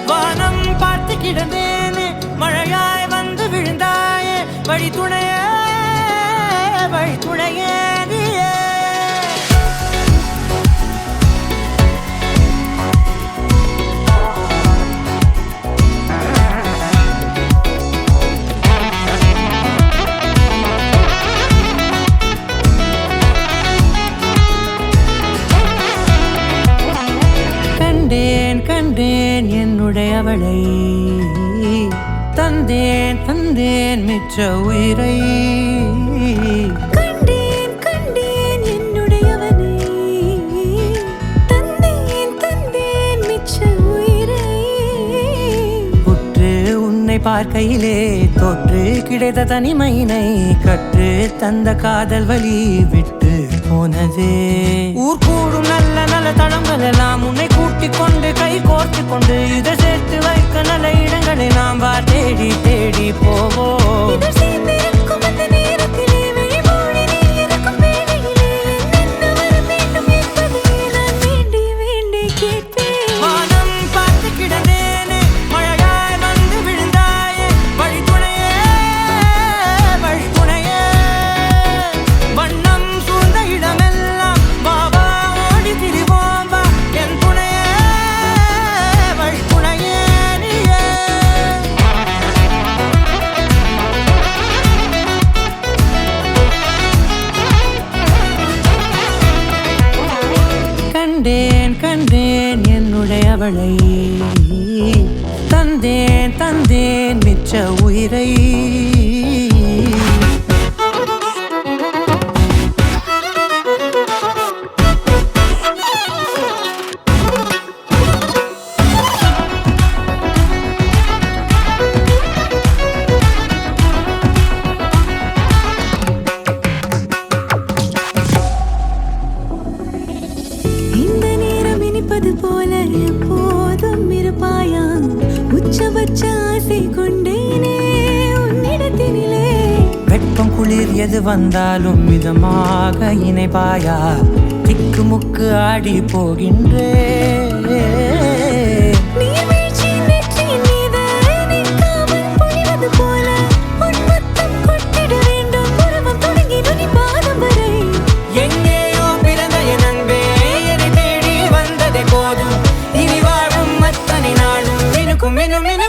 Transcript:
வானம் பார்த்து கிடந்தேனே மழையாய் வந்து விழுந்தாயே வழி துணையே நீயே கண்டேன் என்னுடையவளை தந்தேன் மிச்ச உயிரை கண்டேன் என்னுடையவனை தந்தேன் மிச்ச உயிரை உற்று உன்னை பார்க்கையிலே தோற்று கிடைத்த தனிமையினை கற்று தந்த காதல் வழி விட்டு போனதே ஊர் கூடும் நல்ல நல்ல தளங்கள் எல்லாம் உன்னை கூட்டிக் கொண்டு கை கோர்த்து கொண்டு இதை சேர்த்து வைக்க நல்ல இடங்களை நாம் வா தேடி தேடி போவோம் கண்டேன் என்னுடையவளை தந்தேன் மிச்ச உயிரை போல எப்போதும் இருப்பாயா உச்சபட்ச ஆசை கொண்டேனே உன்னிடத்தினிலே வெப்பம் குளிர் எது வந்தாலும் மிதமாக இணைப்பாயா திக்கு முக்கு ஆடி போகின்றே Minute.